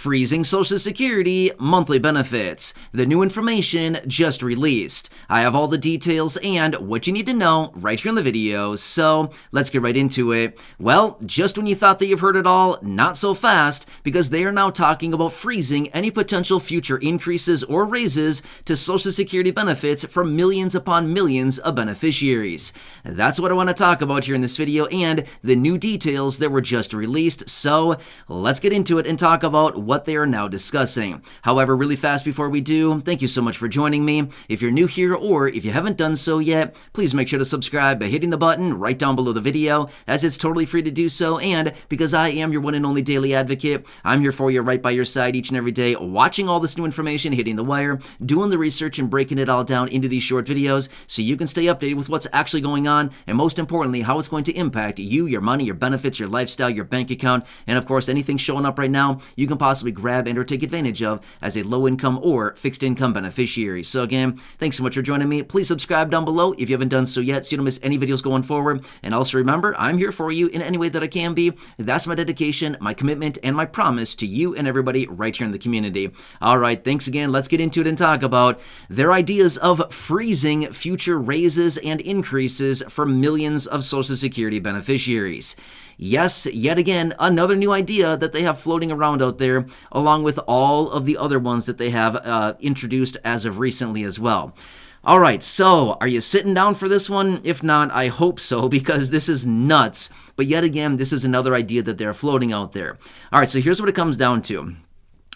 Freezing Social Security monthly benefits. The new information just released. I have all the details and what you need to know right here in the video, so let's get right into it. Well, just when you thought that you've heard it all, not so fast, because they are now talking about freezing any potential future increases or raises to Social Security benefits for millions upon millions of beneficiaries. That's what I want to talk about here in this video and the new details that were just released, so let's get into it and talk about what they are now discussing. However, really fast before we do, thank you so much for joining me. If you're new here or if you haven't done so yet, please make sure to subscribe by hitting the button right down below the video, as it's totally free to do so, and because I am your one and only daily advocate, I'm here for you right by your side each and every day, watching all this new information hitting the wire, doing the research and breaking it all down into these short videos so you can stay updated with what's actually going on, and most importantly, how it's going to impact you, your money, your benefits, your lifestyle, your bank account, and of course, anything showing up right now, you can possibly grab and or take advantage of as a low-income or fixed-income beneficiary. So again, thanks so much for joining me. Please subscribe down below if you haven't done so yet so you don't miss any videos going forward. And also remember, I'm here for you in any way that I can be. That's my dedication, my commitment, and my promise to you and everybody right here in the community. All right, thanks again. Let's get into it and talk about their ideas of freezing future raises and increases for millions of Social Security beneficiaries. Yes, yet again, another new idea that they have floating around out there, along with all of the other ones that they have introduced as of recently as well. All right, so are you sitting down for this one? If not, I hope so, because this is nuts. But yet again, this is another idea that they're floating out there. All right, so here's what it comes down to.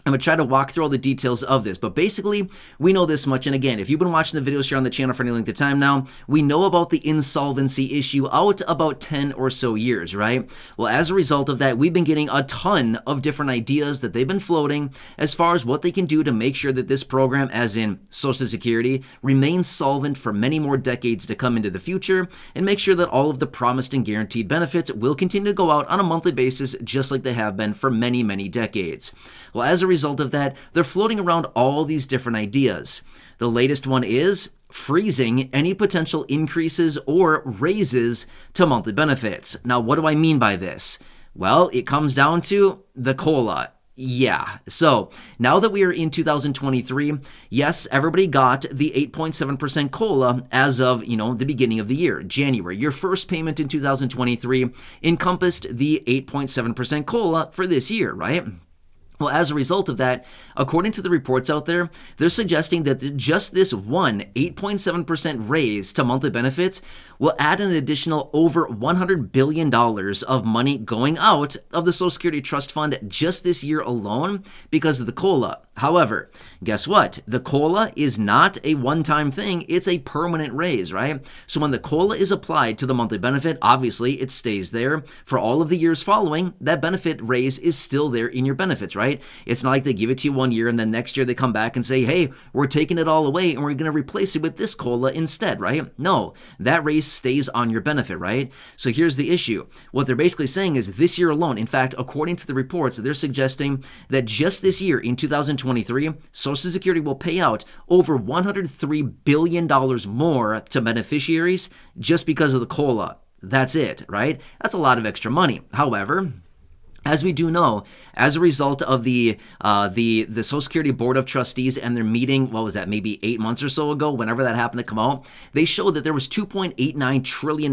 I'm going to try to walk through all the details of this, but basically, we know this much, and again, if you've been watching the videos here on the channel for any length of time now, we know about the insolvency issue out about 10 or so years, right? Well, as a result of that, we've been getting a ton of different ideas that they've been floating as far as what they can do to make sure that this program, as in Social Security, remains solvent for many more decades to come into the future, and make sure that all of the promised and guaranteed benefits will continue to go out on a monthly basis just like they have been for many, many decades. Well, as a result of that, they're floating around all these different ideas. The latest one is freezing any potential increases or raises to monthly benefits. Now, what do I mean by this? Well, it comes down to the COLA. Yeah, so now that we are in 2023, yes, everybody got the 8.7% COLA as of, the beginning of the year, January. Your first payment in 2023 encompassed the 8.7% COLA for this year, right? Well, as a result of that, according to the reports out there, they're suggesting that just this one 8.7% raise to monthly benefits will add an additional over $100 billion of money going out of the Social Security Trust Fund just this year alone because of the COLA. However, guess what? The COLA is not a one-time thing. It's a permanent raise, right? So when the COLA is applied to the monthly benefit, obviously it stays there for all of the years following. That benefit raise is still there in your benefits, right? It's not like they give it to you one year and then next year they come back and say, hey, we're taking it all away and we're going to replace it with this COLA instead, right? No, that raise stays on your benefit, right? So here's the issue. What they're basically saying is this year alone, in fact, according to the reports, they're suggesting that just this year in 2023, Social Security will pay out over $103 billion more to beneficiaries just because of the COLA. That's it, right? That's a lot of extra money. However, as we do know, as a result of the Social Security Board of Trustees and their meeting, what was that, maybe 8 months or so ago, whenever that happened to come out, they showed that there was $2.89 trillion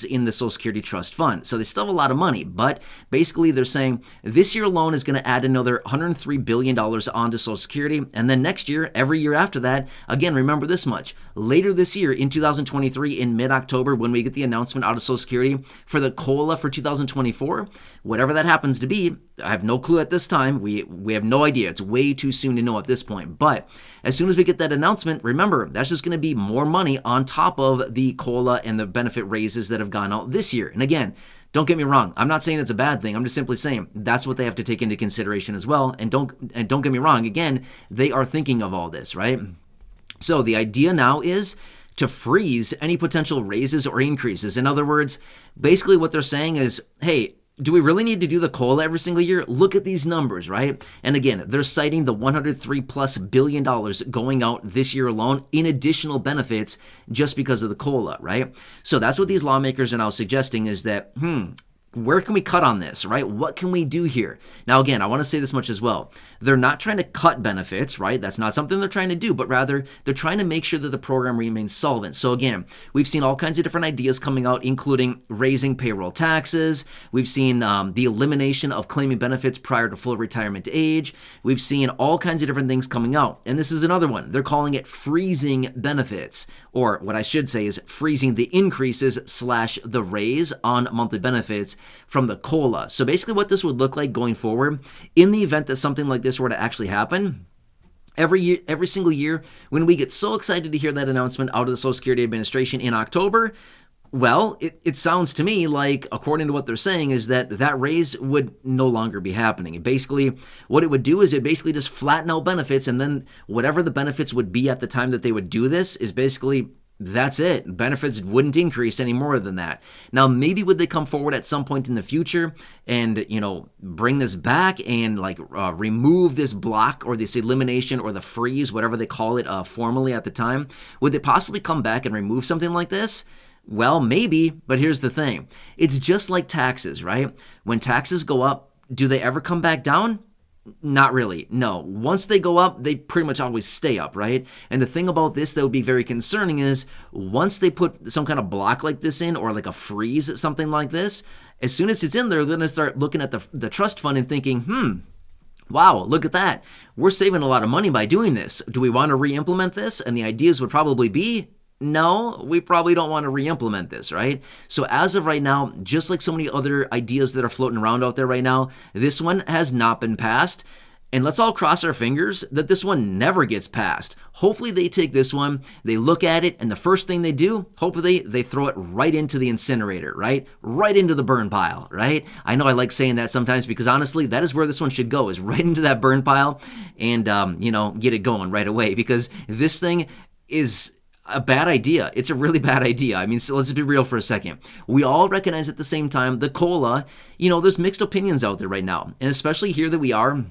in the Social Security Trust Fund. So they still have a lot of money, but basically they're saying this year alone is going to add another $103 billion onto Social Security, and then next year, every year after that, again, remember this much, later this year in 2023, in mid-October, when we get the announcement out of Social Security for the COLA for 2024, whatever that happens to be, I have no clue at this time. We have no idea. It's way too soon to know at this point. But as soon as we get that announcement, remember, that's just going to be more money on top of the COLA and the benefit raises that have gone out this year. And again, don't get me wrong. I'm not saying it's a bad thing. I'm just simply saying that's what they have to take into consideration as well. And don't get me wrong. Again, they are thinking of all this, right? So the idea now is to freeze any potential raises or increases. In other words, basically what they're saying is, hey, do we really need to do the COLA every single year? Look at these numbers, right? And again, they're citing the $103+ billion going out this year alone in additional benefits just because of the COLA, right? So that's what these lawmakers are now suggesting is that, where can we cut on this, right? What can we do here? Now, again, I want to say this much as well. They're not trying to cut benefits, right? That's not something they're trying to do, but rather they're trying to make sure that the program remains solvent. So again, we've seen all kinds of different ideas coming out, including raising payroll taxes. We've seen the elimination of claiming benefits prior to full retirement age. We've seen all kinds of different things coming out. And this is another one. They're calling it freezing benefits, or what I should say is freezing the increases / the raise on monthly benefits from the COLA. So basically what this would look like going forward, in the event that something like this were to actually happen, every single year, when we get so excited to hear that announcement out of the Social Security Administration in October, well, it sounds to me like, according to what they're saying, is that raise would no longer be happening. And basically, what it would do is it basically just flatten out benefits, and then whatever the benefits would be at the time that they would do this is basically, that's it. Benefits wouldn't increase any more than that. Now, maybe would they come forward at some point in the future and, bring this back and remove this block or this elimination or the freeze, whatever they call it formally at the time? Would they possibly come back and remove something like this? Well, maybe, but here's the thing. It's just like taxes, right? When taxes go up, do they ever come back down? Not really. No. Once they go up, they pretty much always stay up, right? And the thing about this that would be very concerning is once they put some kind of block like this in, or like a freeze, something like this, as soon as it's in there, they're going to start looking at the trust fund and thinking, wow, look at that. We're saving a lot of money by doing this. Do we want to re-implement this? And the ideas would probably be, no, we probably don't want to re-implement this, right? So as of right now, just like so many other ideas that are floating around out there right now, this one has not been passed. And let's all cross our fingers that this one never gets passed. Hopefully they take this one, they look at it, and the first thing they do, hopefully they throw it right into the incinerator, right? Right into the burn pile, right? I know I like saying that sometimes because honestly, that is where this one should go, is right into that burn pile and, get it going right away, because this thing is a bad idea. It's a really bad idea. I mean, so let's be real for a second. We all recognize at the same time the COLA, there's mixed opinions out there right now. And especially here that we are,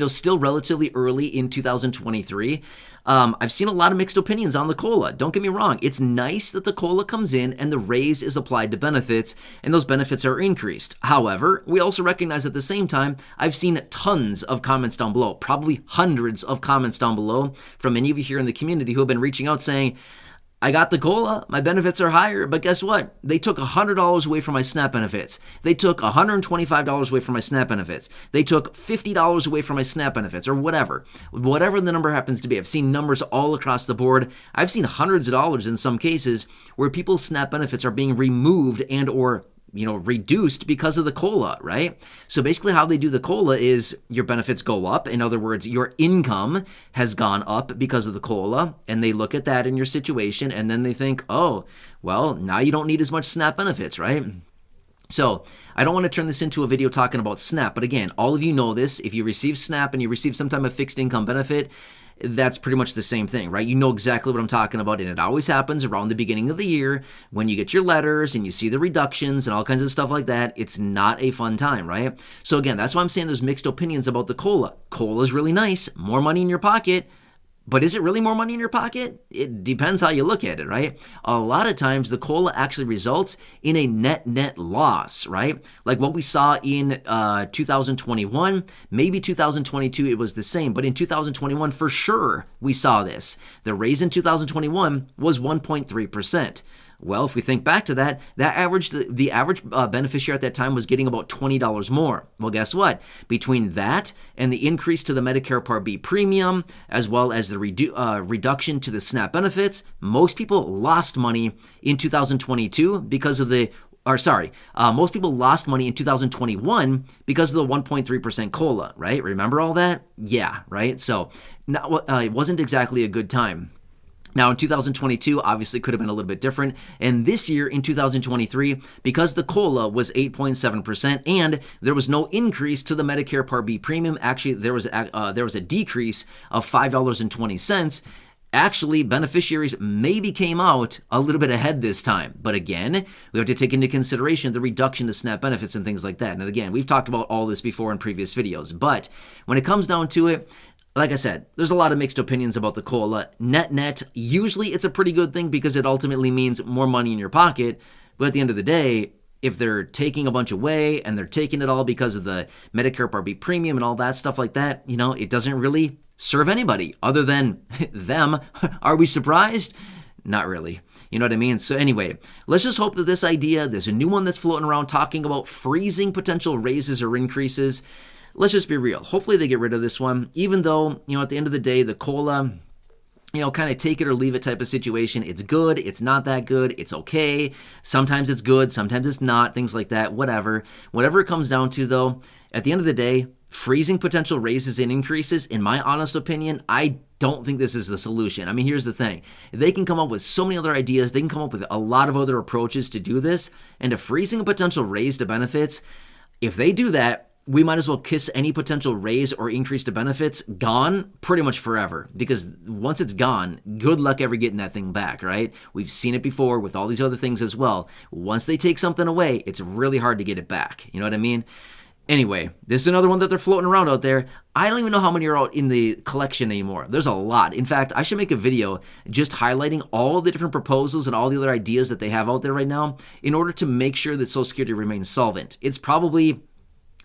still relatively early in 2023. I've seen a lot of mixed opinions on the COLA. Don't get me wrong. It's nice that the COLA comes in and the raise is applied to benefits and those benefits are increased. However, we also recognize at the same time, I've seen tons of comments down below, probably hundreds of comments down below from many of you here in the community who have been reaching out saying, I got the COLA, my benefits are higher, but guess what? They took $100 away from my SNAP benefits. They took $125 away from my SNAP benefits. They took $50 away from my SNAP benefits, or whatever the number happens to be. I've seen numbers all across the board. I've seen hundreds of dollars in some cases where people's SNAP benefits are being removed and or reduced because of the COLA, right? So basically how they do the COLA is your benefits go up. In other words, your income has gone up because of the COLA, and they look at that in your situation and then they think, oh, well, now you don't need as much SNAP benefits, right? So I don't want to turn this into a video talking about SNAP, but again, all of you know this. If you receive SNAP and you receive some type of fixed income benefit, that's pretty much the same thing, right? You know exactly what I'm talking about, and it always happens around the beginning of the year when you get your letters and you see the reductions and all kinds of stuff like that. It's not a fun time, right? So again, that's why I'm saying there's mixed opinions about the COLA. COLA is really nice, more money in your pocket, but is it really more money in your pocket? It depends how you look at it, right? A lot of times the COLA actually results in a net loss, right? Like what we saw in 2021, maybe 2022 it was the same, but in 2021 for sure we saw this. The raise in 2021 was 1.3%. Well, if we think back to that, the average beneficiary at that time was getting about $20 more. Well, guess what? Between that and the increase to the Medicare Part B premium, as well as the reduction to the SNAP benefits, most people lost money in 2022 because of most people lost money in 2021 because of the 1.3% COLA, right? Remember all that? Yeah, right? So it wasn't exactly a good time. Now, in 2022, obviously could have been a little bit different. And this year, in 2023, because the COLA was 8.7% and there was no increase to the Medicare Part B premium, actually, there was a decrease of $5.20. Actually, beneficiaries maybe came out a little bit ahead this time. But again, we have to take into consideration the reduction to SNAP benefits and things like that. And again, we've talked about all this before in previous videos. But when it comes down to it, like I said, there's a lot of mixed opinions about the COLA. Net, usually it's a pretty good thing because it ultimately means more money in your pocket. But at the end of the day, if they're taking a bunch away and they're taking it all because of the Medicare Part B premium and all that stuff like that, it doesn't really serve anybody other than them. Are we surprised? Not really. You know what I mean? So anyway, let's just hope that this idea, there's a new one that's floating around talking about freezing potential raises or increases. Let's just be real. Hopefully they get rid of this one, even though, at the end of the day, the COLA, kind of take it or leave it type of situation. It's good. It's not that good. It's okay. Sometimes it's good. Sometimes it's not. Things like that. Whatever. Whatever it comes down to, though, at the end of the day, freezing potential raises and increases, in my honest opinion, I don't think this is the solution. I mean, here's the thing. They can come up with so many other ideas. They can come up with a lot of other approaches to do this. And if freezing a potential raise to benefits, if they do that, we might as well kiss any potential raise or increase to benefits gone pretty much forever, because once it's gone, good luck ever getting that thing back, right? We've seen it before with all these other things as well. Once they take something away, it's really hard to get it back. You know what I mean? Anyway, this is another one that they're floating around out there. I don't even know how many are out in the collection anymore. There's a lot. In fact, I should make a video just highlighting all of the different proposals and all the other ideas that they have out there right now in order to make sure that Social Security remains solvent. It's probably,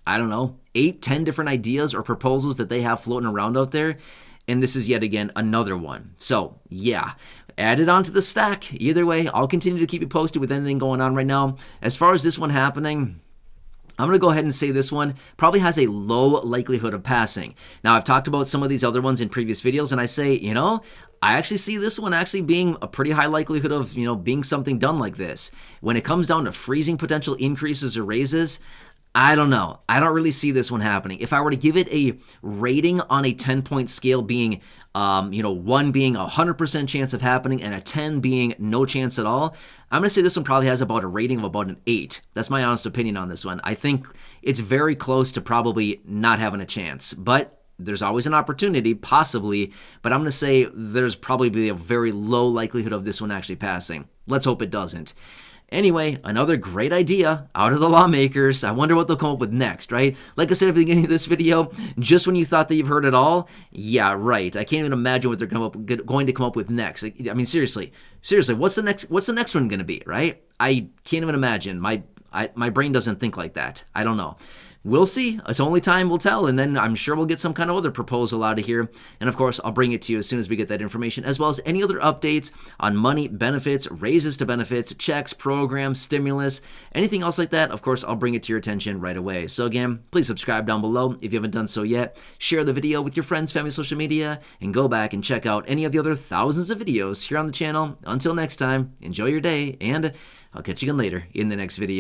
8, 10 different ideas or proposals that they have floating around out there. And this is yet again another one. So yeah, add it onto the stack. Either way, I'll continue to keep you posted with anything going on right now. As far as this one happening, I'm going to go ahead and say this one probably has a low likelihood of passing. Now, I've talked about some of these other ones in previous videos, and I say, I actually see this one actually being a pretty high likelihood of, being something done like this. When it comes down to freezing potential increases or raises, I don't know. I don't really see this one happening. If I were to give it a rating on a 10-point scale being, 1 being 100% chance of happening and a 10 being no chance at all, I'm going to say this one probably has about a rating of about an 8. That's my honest opinion on this one. I think it's very close to probably not having a chance, but there's always an opportunity, possibly, but I'm going to say there's probably a very low likelihood of this one actually passing. Let's hope it doesn't. Anyway, another great idea out of the lawmakers. I wonder what they'll come up with next, right? Like I said at the beginning of this video, just when you thought that you've heard it all, yeah, right. I can't even imagine what they're going to come up with next. I mean, seriously, what's the next one going to be, right? I can't even imagine. My brain doesn't think like that. I don't know. We'll see. It's only time will tell, and then I'm sure we'll get some kind of other proposal out of here. And of course, I'll bring it to you as soon as we get that information, as well as any other updates on money, benefits, raises to benefits, checks, programs, stimulus, anything else like that. Of course, I'll bring it to your attention right away. So again, please subscribe down below if you haven't done so yet. Share the video with your friends, family, social media, and go back and check out any of the other thousands of videos here on the channel. Until next time, enjoy your day, and I'll catch you again later in the next video.